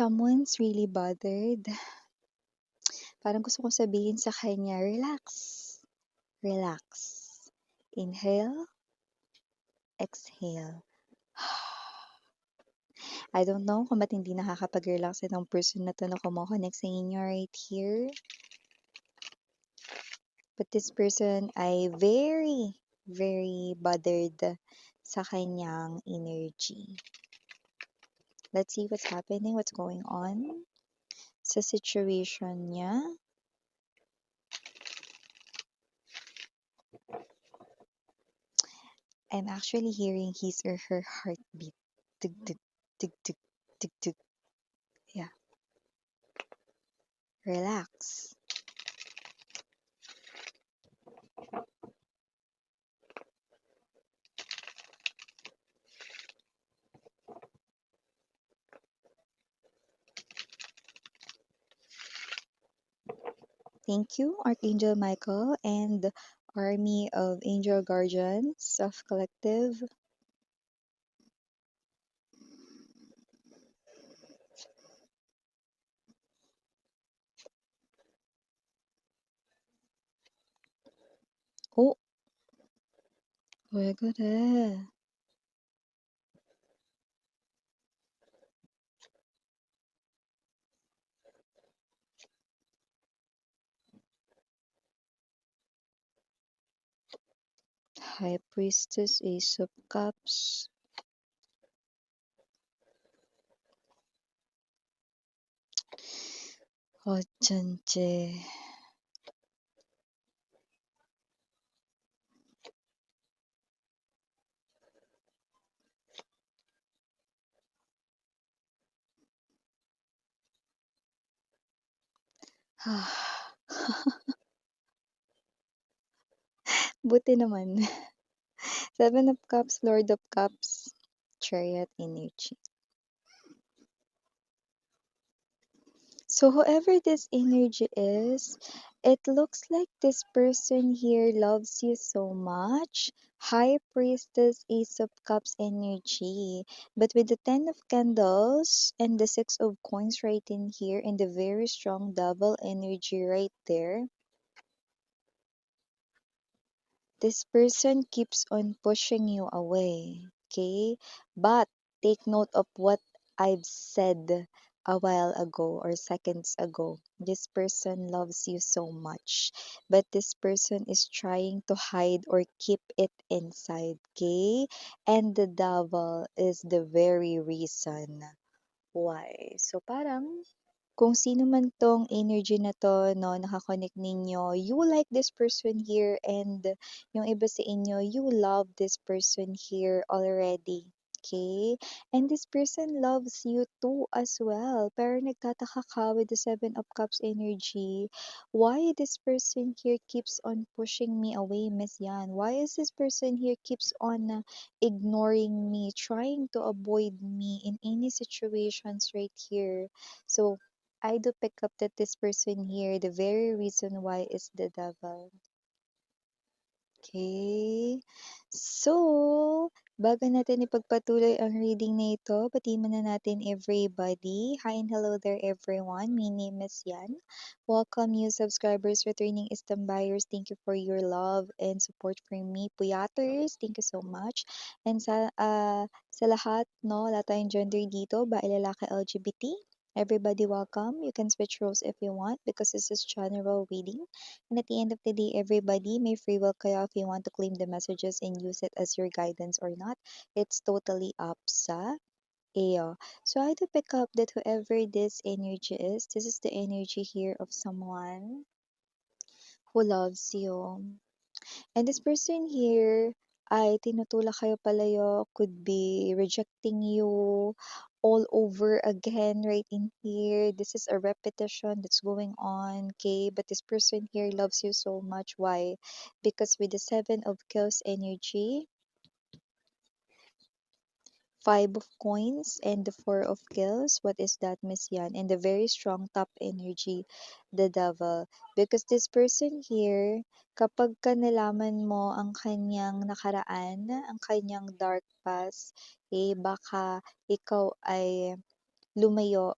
Someone's really bothered. Parang gusto kong sabihin sa kanya, relax. Relax. Inhale, exhale. I don't know kung ba't hindi nakakapag-relax itong person na to na kumokonek sa inyo right here. But this person ay very, very bothered sa kanyang energy. Let's see what's happening, what's going on sa situation niya. I'm actually hearing his or her heartbeat. Tig, tig, tig, tig, tig, tig. Yeah. Relax. Thank you, Archangel Michael and Army of Angel Guardians of Collective. Oh, 왜 그래? High Priestess, Ace of Cups. 어쩐지. Buti naman. Seven of Cups, Lord of Cups, Chariot energy. So whoever this energy is, it looks like this person here loves you so much. High Priestess, Ace of Cups energy. But with the Ten of Candles and the Six of Coins right in here and the very strong double energy right there, this person keeps on pushing you away, okay? But take note of what I've said a while ago or seconds ago. This person loves you so much, but this person is trying to hide or keep it inside, okay? And the devil is the very reason why. So parang kung sino man 'tong energy na 'to 'no, naka-connect ninyo, you like this person here and yung iba sa inyo, you love this person here already, okay? And this person loves you too as well. Pero nagtataka ka with the Seven of Cups energy, why this person here keeps on pushing me away, Miss Yan? Why is this person here keeps on ignoring me, trying to avoid me in any situations right here? So I do pick up that this person here, the very reason why is the devil. Okay. So, bago natin ipagpatuloy ang reading na ito, batiin muna natin everybody. Hi and hello there everyone. My name is Yan. Welcome you subscribers, returning Istam buyers. Thank you for your love and support for me. Puyaters, thank you so much. And sa lahat, no, lahat tayong gender dito, bae, lalaki, LGBT. Everybody welcome. You can switch roles if you want because this is general reading. And at the end of the day, everybody may free will kayo if you want to claim the messages and use it as your guidance or not. It's totally up sa iyo. So I do pick up that whoever this energy is, this is the energy here of someone who loves you. And this person here ay tinutulak kayo palayo, could be rejecting you all over again right in here. This is a repetition that's going on, okay? But this person here loves you so much. Why? Because with the Seven of Chaos energy, Five of Coins, and the Four of Kills. What is that, Miss Yan? And the very strong top energy, the Devil. Because this person here, kapag ka nalaman mo ang kanyang nakaraan, ang kanyang dark past, baka ikaw ay lumayo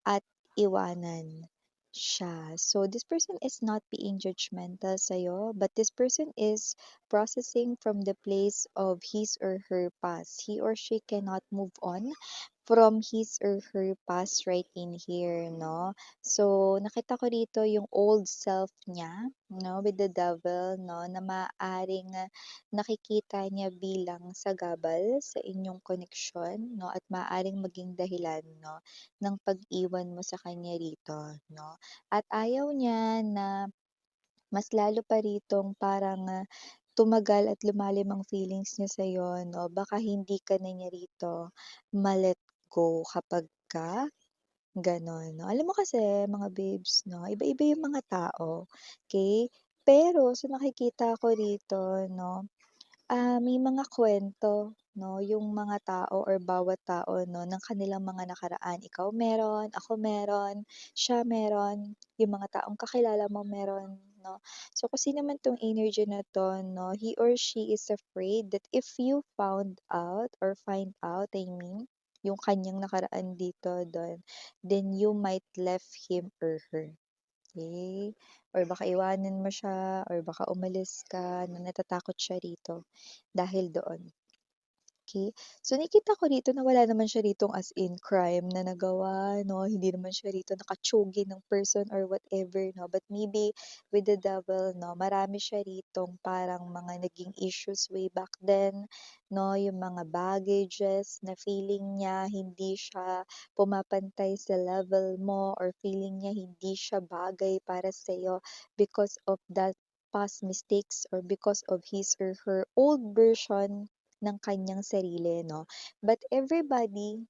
at iwanan siya. So, this person is not being judgmental sa'yo, but this person is processing from the place of his or her past. He or she cannot move on from his or her past right in here, no? So, nakita ko dito yung old self niya, no, with the devil, no, na maaaring nakikita niya bilang sagabal sa inyong koneksyon, no, at maaaring maging dahilan, no, ng pag-iwan mo sa kanya rito, 'no? At ayaw niya na mas lalo pa ritong parang, tumagal at lumalim ang feelings niya sa'yo, 'no? Baka hindi ka na niya rito ma-let go kapagka gano'n, 'no? Alam mo kasi mga babes, 'no, iba-iba yung mga tao, okey? Pero sa nakikita ko rito, 'no, may mga kwento 'no, yung mga tao or bawat tao 'no, ng kanilang mga nakaraan. Ikaw meron, ako meron, siya meron, yung mga taong kakilala mo meron 'no. So, kung sino man 'tong energy na 'to 'no, he or she is afraid that if you found out or find out, I mean, yung kanyang nakaraan dito dun, then you might left him or her. Okay, or baka iwanan mo siya or baka umalis ka na natatakot siya rito dahil doon. Okay. So, nakikita ko rito na wala naman siya ritong as in crime na nagawa 'no, hindi naman siya rito nakatsugi ng person or whatever 'no, but maybe with the devil 'no, marami siya ritong parang mga naging issues way back then 'no, yung mga baggages na feeling niya hindi siya pumapantay sa level mo or feeling niya hindi siya bagay para sa'yo because of that past mistakes or because of his or her old version ng kanyang sarili 'no. But everybody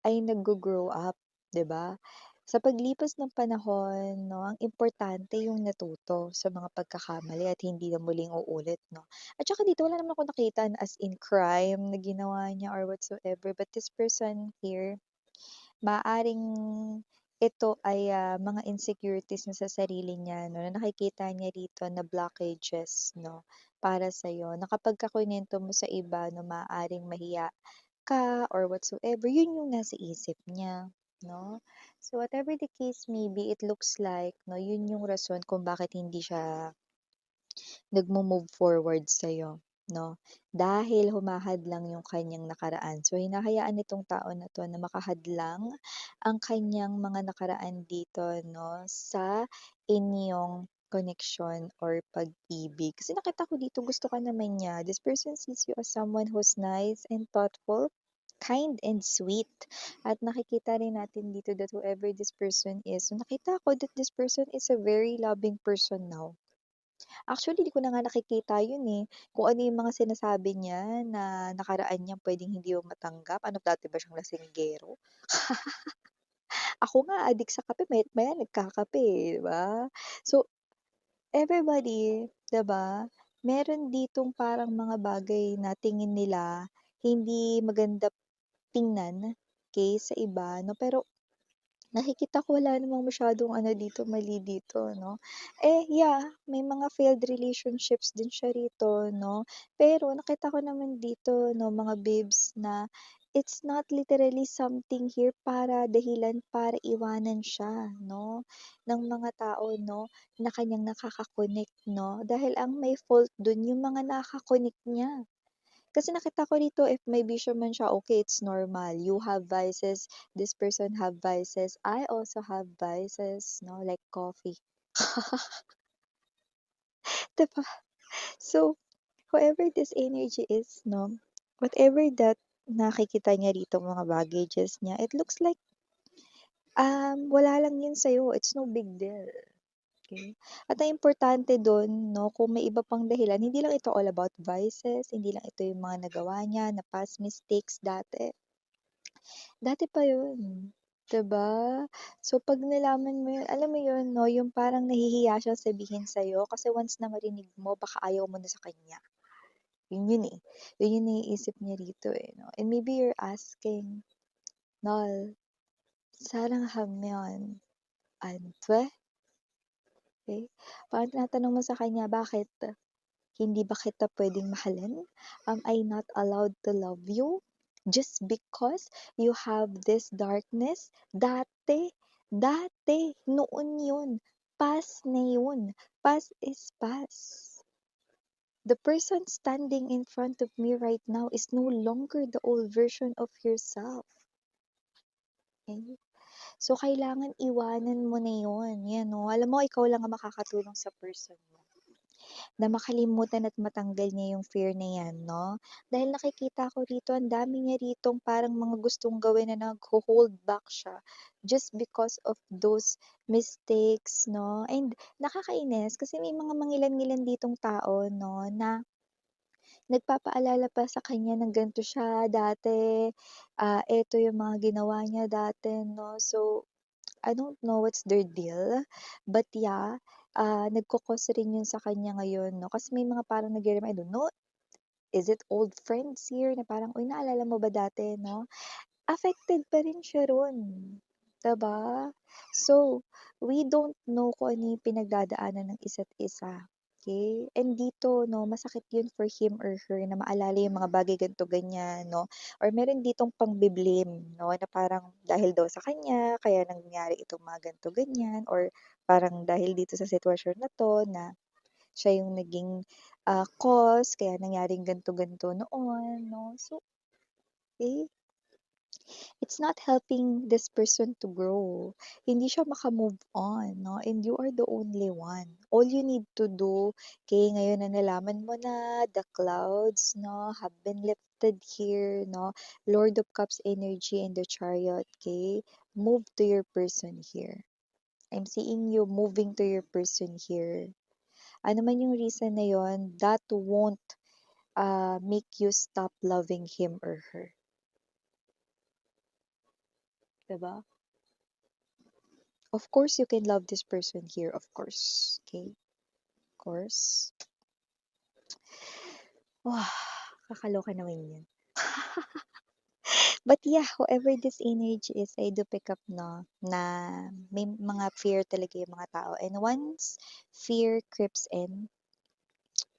ay naggo-grow up, 'di ba? Sa paglipas ng panahon 'no, ang importante yung natuto sa mga pagkakamali at hindi na muling uulit 'no. At saka dito wala naman akong nakita na as in crime na ginawa niya or whatsoever, but this person here, maaaring ito ay, mga insecurities niya sa sarili niya 'no, na nakikita niya rito na blockages 'no, para sa'yo na kapagka kinuwento mo sa iba 'no, maaaring mahiya ka or whatsoever, yun yung nasa isip niya 'no. So, whatever the case may be, it looks like 'no, yun yung rason kung bakit hindi siya nagmo-move forward sa'yo 'no, dahil humahadlang yung kanyang nakaraan. So, hinahayaan nitong tao na 'to na makahadlang ang kanyang mga nakaraan dito 'no, sa inyong connection or pag-ibig. Kasi nakita ko dito gusto ka naman niya. This person sees you as someone who's nice and thoughtful, kind and sweet. At nakikita rin natin dito that whoever this person is, so nakita ko that this person is a very loving person now. Actually, di ko na nga nakikita yun, eh, kung ano yung mga sinasabi niya na nakaraan niya puwedeng hindi mo matanggap. Ano, dati ba siyang lasinggero? Ako nga adik sa kape maya't maya nagkakape, eh, 'di ba? So, everybody, 'di ba, meron ditong parang mga bagay na tingin nila hindi maganda tingnan, okey, sa iba 'no, pero nakikita ko wala namang masyadong ano dito, mali dito 'no. Yeah, may mga failed relationships din siya rito 'no, pero nakita ko naman dito 'no, mga babes na it's not literally something here para dahilan para iwanan siya 'no, ng mga tao 'no, na kanyang nakaka-connect 'no, dahil ang may fault dun yung mga nakaka-connect niya. Kasi nakita ko rito if may bisyo man siya, okay, it's normal. You have vices, this person have vices, I also have vices 'no, like coffee, 'di ba? So, whoever this energy is 'no, whatever that nakikita niya rito mga baggages niya, it looks like, wala lang yun sa'yo, it's no big deal, okey? At ang importante dun 'no, kung may iba pang dahilan, hindi lang ito all about vices, hindi lang ito yung mga nagawa niya na past mistakes dati. Dati pa yun, 'di ba? So 'pag nalaman mo yun, alam mo yun 'no, yung parang nahihiya siyang sabihin sa'yo kasi once na marinig mo baka ayaw mo na sa kanya. Yun yun, eh. Yun yung naiisip niya rito, eh, 'no. And maybe you're asking, "Nol, 사랑하면 안 돼?" Okay? Parang tinatanong mo sa kanya, "Bakit? Hindi ba kita puwedeng mahalin? Am I not allowed to love you?" just because you have this darkness, dati, noon yun, past na yun, past is past. The person standing in front of me right now is no longer the old version of yourself. Okay? So, kailangan iwanan mo na yun. Yan, no? Alam mo, ikaw lang ang makakatulong sa person mo na makalimutan at matanggal niya yung fear na yan, no? Dahil nakikita ko rito, ang dami niya ritong parang mga gustong gawin na nag-hold back siya just because of those mistakes, no? And nakakainis kasi may mga mangilan-ngilan ditong tao, no, na nagpapaalala pa sa kanya ng ganito siya dati, eto yung mga ginawa niya dati, no? So, I don't know what's their deal, but yeah, nagko-cause rin yun sa kanya ngayon, 'no? Kasi may mga parang nagre-remind, I don't know, is it old friends here na parang, "Uy, naalala mo ba dati?" 'No? Affected pa rin siya ro'n, 'di ba? So, we don't know kung ano yung pinagdadaanan ng isa't isa, okey? And dito 'no, masakit yun for him or her na maalala yung mga bagay ganito, ganyan 'no, or meron ditong pangbi-blame 'no, na parang dahil daw sa kanya kaya nangyari itong mga ganito, ganyan, or parang dahil dito sa sitwasyon na 'to na siya yung naging, cause kaya nangyaring ganito, ganito noon 'no. So, eh, it's not helping this person to grow. Hindi siya maka-move on, 'no, and you are the only one. All you need to do, okay, ngayon na nalaman mo na the clouds, 'no, have been lifted here, 'no, Lord of Cups energy and the Chariot, okay, move to your person here. I'm seeing you moving to your person here. Ano man yung reason na yon, that won't, make you stop loving him or her, 'di ba? Of course, you can love this person here, of course. Okay? Of course. Wow, kakaloka naman yan. But yeah, whoever this energy is, I do pick up no, na may mga fear talaga yung mga tao. And once fear creeps in,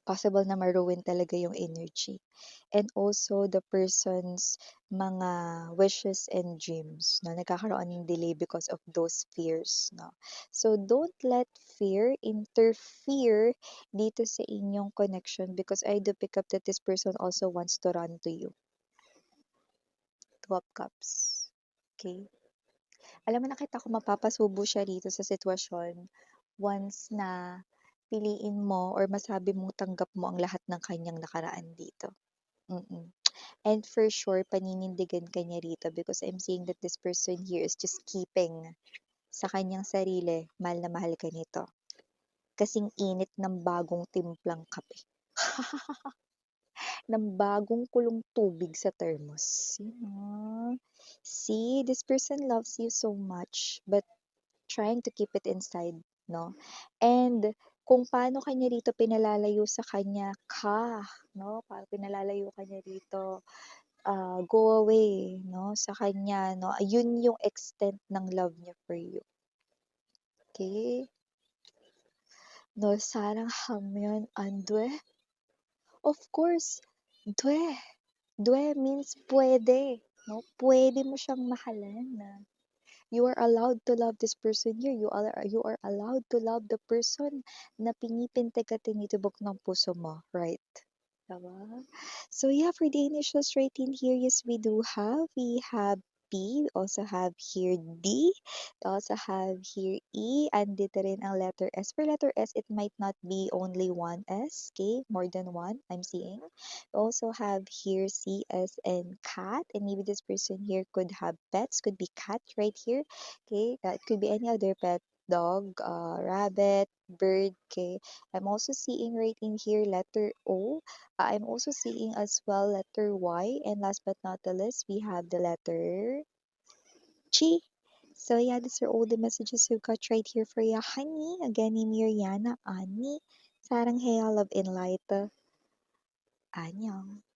possible na ma-ruin talaga yung energy. And also the person's mga wishes and dreams na nagkakaroon ng delay because of those fears, no? So don't let fear interfere dito sa inyong connection because I do pick up that this person also wants to run to you. Two of Cups. Okay? Alam mo, nakita ko mapapasubo siya dito sa sitwasyon once na piliin mo or masabi mong tanggap mo ang lahat ng kanyang nakaraan dito. Mm. And for sure, paninindigan ka niya rito because I'm seeing that this person here is just keeping sa kanyang sarili, mahal na mahal ka nito. Kasing init ng bagong timplang kape. Ng bagong kulong tubig sa thermos. You know? See, this person loves you so much, but trying to keep it inside, no? And kung paano kanya rito pinalalayo sa kanya ka, no? Parang pinalalayo kanya rito, go away, no? Sa kanya, no? Yun yung extent ng love niya for you. Okay? No, sarang hamyon andwe. Of course, dwe. Dwe means pwede, no? Pwede mo siyang mahalan. You are allowed to love this person here. You are allowed to love the person na pinipintig at tinitubok ng puso mo, right? Diba? So yeah, for the initials right in here, yes, we have P, we also have here D, we also have here E, and dito rin ang letter S. For letter S, it might not be only one S, okay? More than one, I'm seeing. We also have here C, S, and cat, and maybe this person here could have pets, could be cat right here, okay? It could be any other pet, dog, rabbit, bird, okay? I'm also seeing right in here letter O. I'm also seeing as well letter Y. And last but not the least, we have the letter G. So yeah, these are all the messages we've got right here for you, honey. Again, ni Miriana, Ani. Sarang Heya, love in light. Anyang.